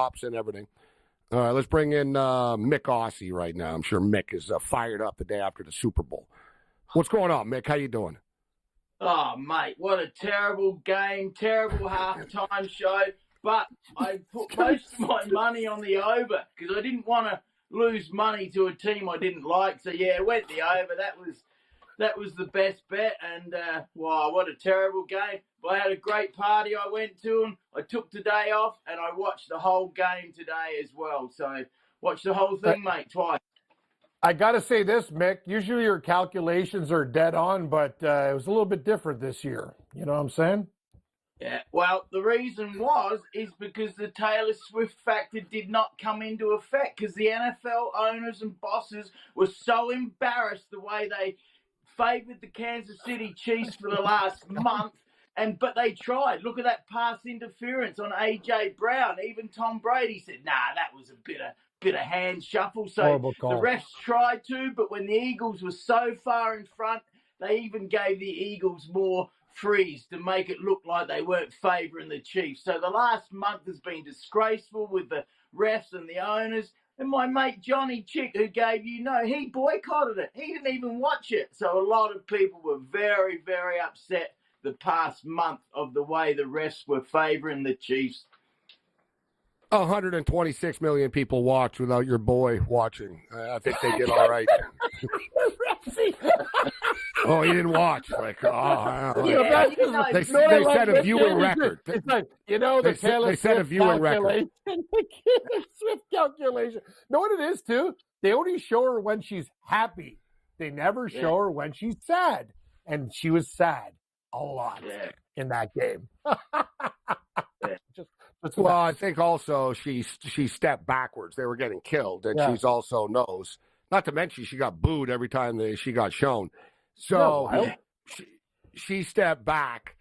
props and everything. All right, let's bring in Mick Aussie right now. I'm sure Mick is fired up the day after the Super Bowl. What's going on, Mick? How you doing? Oh, mate, what a terrible game, terrible halftime show. But I put most of my money on the over because I didn't want to lose money to a team I didn't like. So, yeah, it went the over. That was the best bet. And, wow, what a terrible game. But I had a great party I went to, and I took today off, and I watched the whole game today as well. So, watched the whole thing, mate, twice. I got to say this, Mick. Usually your calculations are dead on, but it was a little bit different this year. You know what I'm saying? Yeah, well, the reason is because the Taylor Swift factor did not come into effect because the NFL owners and bosses were so embarrassed the way they favored the Kansas City Chiefs for the last month. But they tried. Look at that pass interference on A.J. Brown. Even Tom Brady said, nah, that was a bit of hand shuffle. So the refs tried to, but when the Eagles were so far in front, they even gave the Eagles more freeze to make it look like they weren't favouring the Chiefs. So the last month has been disgraceful with the refs and the owners. And my mate Johnny Chick, who gave he boycotted it. He didn't even watch it. So a lot of people were very, very upset the past month of the way the refs were favouring the Chiefs. 126 million people watch without your boy watching. I think they did all right. Oh, he didn't watch. They set a viewing record. It's like, the Taylor Swift a viewing record. The Swift calculation. Know what it is, too? They only show her when she's happy. They never show her when she's sad. And she was sad a lot in that game. Well, I think also she stepped backwards. They were getting killed, and she's also knows. Not to mention she got booed every time she got shown. So she stepped back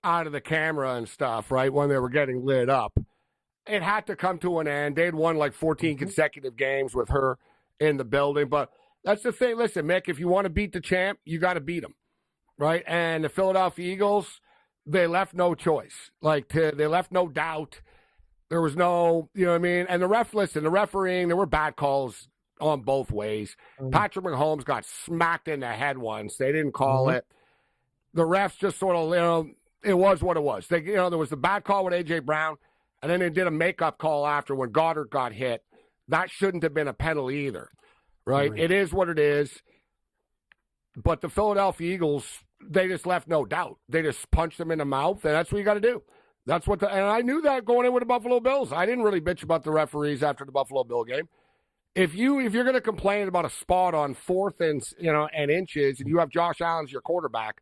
out of the camera and stuff, right, when they were getting lit up. It had to come to an end. They'd won like 14 consecutive games with her in the building. But that's the thing. Listen, Mick, if you want to beat the champ, you got to beat him, right? And the Philadelphia Eagles, they left no choice. They left no doubt. There was no, you know what I mean? And the refereeing, there were bad calls on both ways. Patrick Mahomes got smacked in the head once. They didn't call it. The refs just sort of, it was what it was. There was the bad call with A.J. Brown, and then they did a makeup call after when Goddard got hit. That shouldn't have been a penalty either, right? It is what it is. But the Philadelphia Eagles, they just left no doubt. They just punched them in the mouth, and that's what you got to do. That's what and I knew that going in with the Buffalo Bills. I didn't really bitch about the referees after the Buffalo Bill game. If you're going to complain about a spot on fourth and inches, and you have Josh Allen as your quarterback,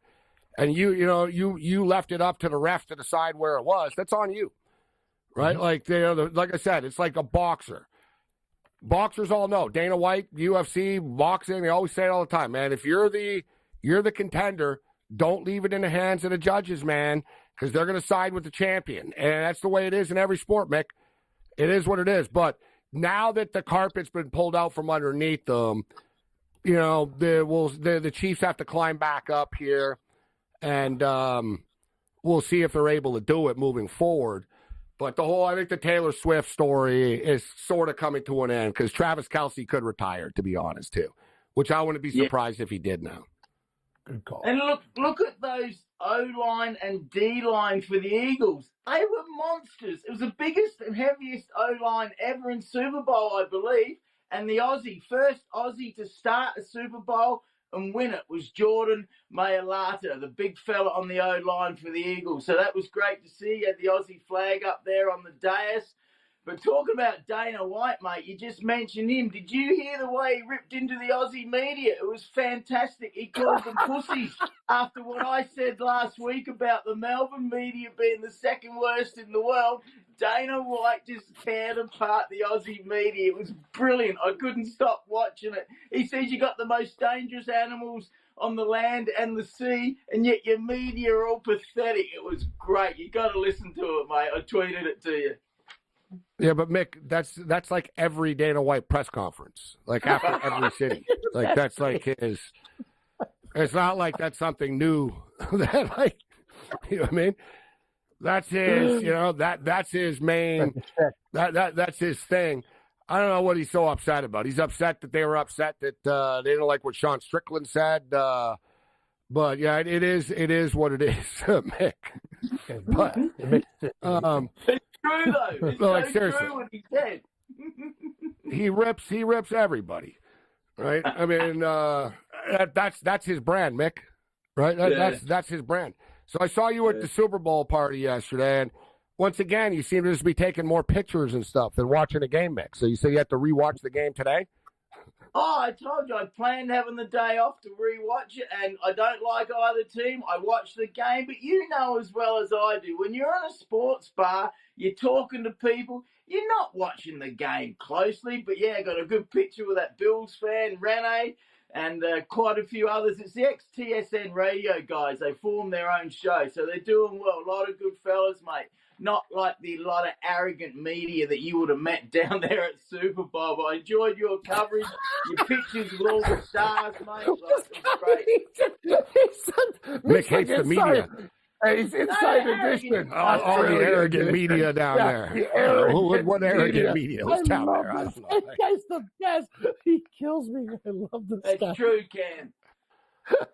and you left it up to the ref to decide where it was, that's on you, right? Like I said, it's like a boxer. Boxers all know. Dana White, UFC, boxing, they always say it all the time, man. If you're the contender, don't leave it in the hands of the judges, man, because they're going to side with the champion. And that's the way it is in every sport, Mick. It is what it is. But now that the carpet's been pulled out from underneath them, the Chiefs have to climb back up here, and we'll see if they're able to do it moving forward. But I think the Taylor Swift story is sort of coming to an end because Travis Kelce could retire, to be honest, too, which I wouldn't be surprised if he did now. Good call. And look at those O-line and D-line for the Eagles. They were monsters. It was the biggest and heaviest O-line ever in Super Bowl, I believe. And the first Aussie to start a Super Bowl and win it was Jordon Mailata, the big fella on the O-line for the Eagles. So that was great to see. He had the Aussie flag up there on the dais. But talking about Dana White, mate, you just mentioned him. Did you hear the way he ripped into the Aussie media? It was fantastic. He called them pussies after what I said last week about the Melbourne media being the second worst in the world. Dana White just teared apart the Aussie media. It was brilliant. I couldn't stop watching it. He says you got the most dangerous animals on the land and the sea, and yet your media are all pathetic. It was great. You got to listen to it, mate. I tweeted it to you. Yeah, but Mick, that's like every Dana White press conference, like after every city. Like that's like his. It's not like that's something new. That you know what I mean? That's his, that's his main, that's his thing. I don't know what he's so upset about. He's upset that they were upset that they didn't like what Sean Strickland said. But yeah, it is what it is, Mick. But it's true though. It's like, so true what he said. he rips everybody, right? I mean, that's his brand, Mick. Right? That's his brand. So I saw you at the Super Bowl party yesterday, and once again, you seem to just be taking more pictures and stuff than watching a game, Mick. So you said you have to rewatch the game today? Oh, I told you I planned having the day off to rewatch it, and I don't like either team. I watch the game, but you know as well as I do, when you're in a sports bar, you're talking to people, you're not watching the game closely. But yeah, I got a good picture with that Bills fan, Rene, and quite a few others. It's the ex-TSN radio guys. They formed their own show, so they're doing well. A lot of good fellas, mate. Not like the lot of arrogant media that you would have met down there at Super Bowl. But I enjoyed your coverage, your pictures with all the stars, mate. Mick hates the media. He's inside edition. All the arrogant media down there. What arrogant media was down there? That guy's the best. He kills me. I love this guy. That's true, Cam.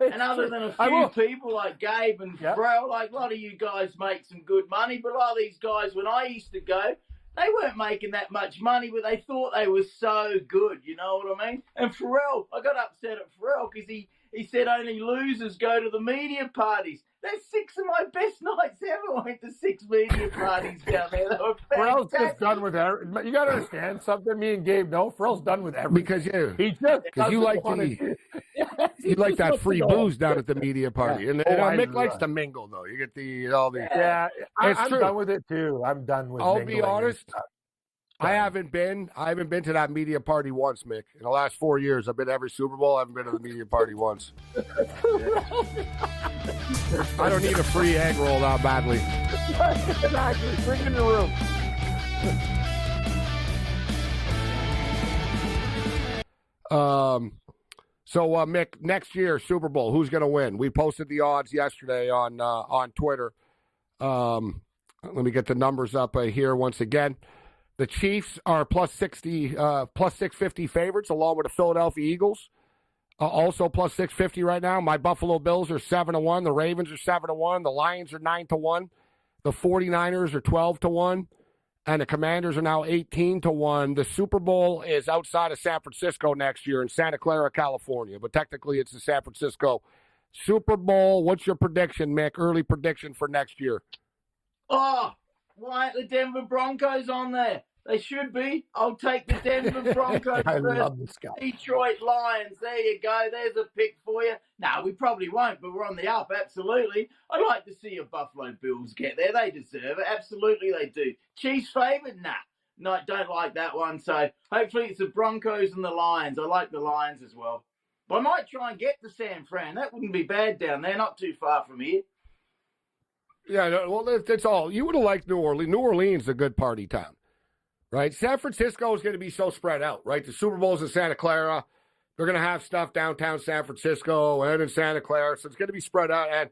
And other than a few people like Gabe and Frel, like a lot of you guys make some good money, but a lot of these guys, when I used to go, they weren't making that much money, but they thought they were so good, you know what I mean? And Pharrell, I got upset at Pharrell because he said only losers go to the media parties. That's 6 of my best nights ever. I went to 6 media parties down there. They were fantastic. Pharrell's just done with everything. You got to understand something. Me and Gabe know Pharrell's done with everything. Because you like that free booze down at the media party, and Mick likes to mingle though. You get all the I'm done with it too. I'm done with. I'll be honest. I haven't been to that media party once, Mick. In the last 4 years, I've been to every Super Bowl. I haven't been to the media party once. I don't need a free egg roll that badly. Exactly. Bring it in the room. So, Mick, next year, Super Bowl, who's going to win? We posted the odds yesterday on Twitter. Let me get the numbers up here once again. The Chiefs are plus 650 favorites, along with the Philadelphia Eagles. Also plus 650 right now. My Buffalo Bills are 7-1. The Ravens are 7-1. The Lions are 9-1. The 49ers are 12-1. And the Commanders are now 18-1. The Super Bowl is outside of San Francisco next year in Santa Clara, California. But technically it's the San Francisco Super Bowl. What's your prediction, Mick? Early prediction for next year. Oh, why aren't the Denver Broncos on there? They should be. I'll take the Denver Broncos I first. love this guy. Detroit Lions. There you go. There's a pick for you. No, we probably won't, but we're on the up. Absolutely. I'd like to see a Buffalo Bills get there. They deserve it. Absolutely they do. Chiefs favourite? Nah. No, don't like that one. So hopefully it's the Broncos and the Lions. I like the Lions as well. But I might try and get to San Fran. That wouldn't be bad down there. Not too far from here. Yeah, well, that's all. You would have liked New Orleans. New Orleans is a good party town, right? San Francisco is going to be so spread out, right? The Super Bowl's in Santa Clara. They're going to have stuff downtown San Francisco and in Santa Clara, so it's going to be spread out. And,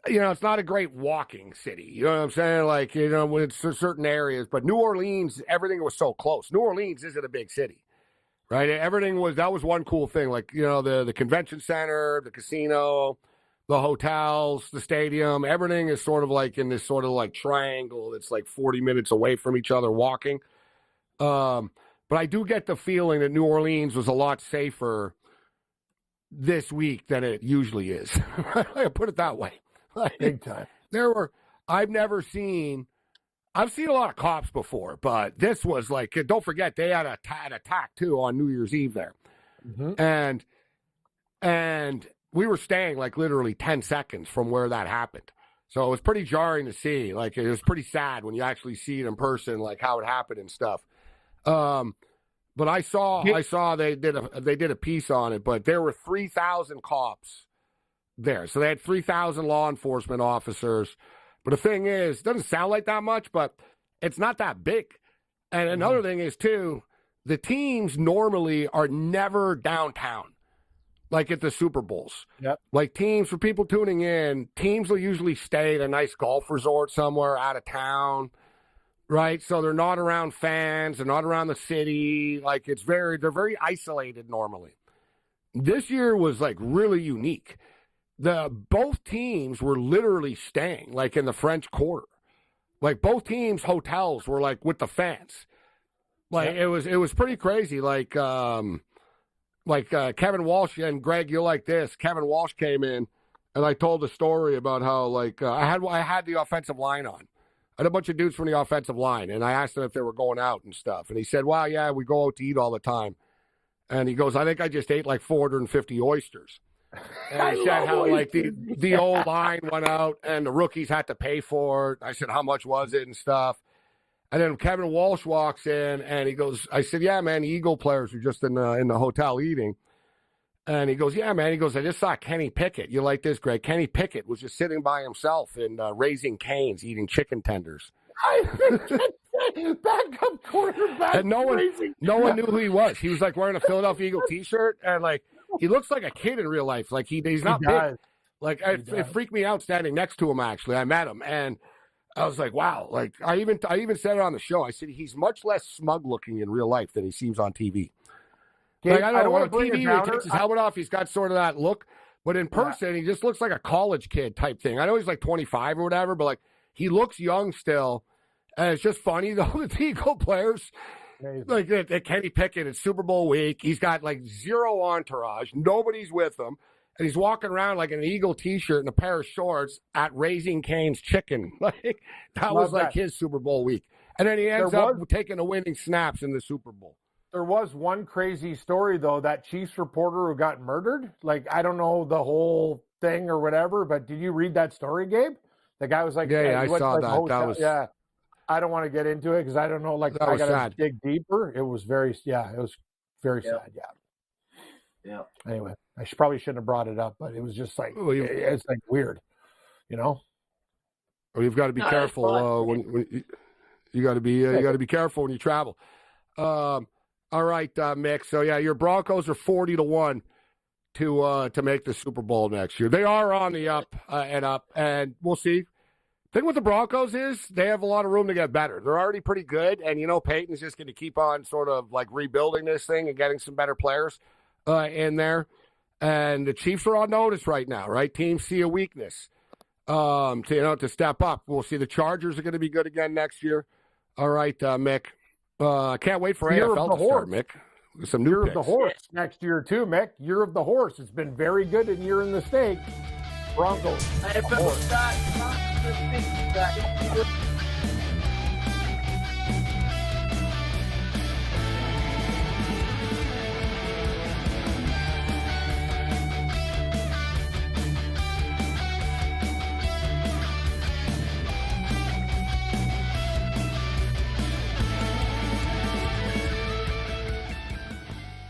it's not a great walking city. You know what I'm saying? Like, with certain areas. But New Orleans, everything was so close. New Orleans isn't a big city, right? That was one cool thing. Like, the convention center, the casino, the hotels, the stadium, everything is sort of like in this sort of like triangle that's like 40 minutes away from each other walking. But I do get the feeling that New Orleans was a lot safer this week than it usually is. I put it that way. Big time. I've seen a lot of cops before, but this was like, don't forget, they had an attack too on New Year's Eve there. Mm-hmm. And we were staying like literally 10 seconds from where that happened. So it was pretty jarring to see. Like, it was pretty sad when you actually see it in person, like how it happened and stuff. But I saw they did a piece on it, but there were 3,000 cops there. So they had 3,000 law enforcement officers. But the thing is, it doesn't sound like that much, but it's not that big. And another thing is too, the teams normally are never downtown. like at the Super Bowls. Yep. Like teams, for people tuning in, teams will usually stay at a nice golf resort somewhere out of town, right? So they're not around fans, they're not around the city. Like they're very isolated normally. This year was like really unique. Both teams were literally staying like in the French Quarter. Like both teams' hotels were like with the fans. Like it was pretty crazy. Like Kevin Walsh, and Greg, you'll like this. Kevin Walsh came in, and I told a story about how like I had the offensive line on. I had a bunch of dudes from the offensive line, and I asked them if they were going out and stuff. And he said, "Well, yeah, we go out to eat all the time." And he goes, "I think I just ate like 450 oysters." And he said how like the old line went out and the rookies had to pay for it. I said, "How much was it?" and stuff. And then Kevin Walsh walks in and he goes, I said, "Yeah, man, the Eagle players are just in the hotel eating." And he goes, "Yeah, man." He goes, "I just saw Kenny Pickett." You like this, Greg? Kenny Pickett was just sitting by himself in Raising Cane's eating chicken tenders. Backup quarterback. And no one knew who he was. He was like wearing a Philadelphia Eagle t-shirt, and like he looks like a kid in real life. Like he's not big. Like it freaked me out standing next to him. Actually, I met him, and I was like, wow. Like I even said it on the show. I said he's much less smug looking in real life than he seems on TV. Like I don't want on TV. When he takes his helmet off, he's got sort of that look, but in person, he just looks like a college kid type thing. I know he's like 25 or whatever, but like he looks young still. And it's just funny, though, the Eagle players, like at Kenny Pickett, it's Super Bowl week. He's got, like, zero entourage. Nobody's with him. And he's walking around like an Eagle T-shirt and a pair of shorts at Raising Cane's Chicken. Like that was like his Super Bowl week. And then he ends up taking the winning snaps in the Super Bowl. There was one crazy story, though, that Chiefs reporter who got murdered. Like, I don't know the whole thing or whatever, but did you read that story, Gabe? The guy was like, yeah, I saw that. That was... Yeah. I don't want to get into it because I don't know. Like, I got to dig deeper. It was very sad. Yeah. Anyway, I probably shouldn't have brought it up, but it was just like, it's like weird, you know? Well, you've got to be careful when you got to be careful when you travel. All right, Mick. So yeah, your Broncos are 40-1 to make the Super Bowl next year. They are on the up, and we'll see. Thing with the Broncos is they have a lot of room to get better. They're already pretty good, and Peyton's just going to keep on sort of like rebuilding this thing and getting some better players in there. And the Chiefs are on notice right now, right? Teams see a weakness to step up. We'll see the Chargers are going to be good again next year. All right, Mick. Can't wait for AFL to start, Mick. Some new Year picks. of the Horse next year too, Mick. Year of the Horse. It's been very good in Year in the State. Broncos. AFL start.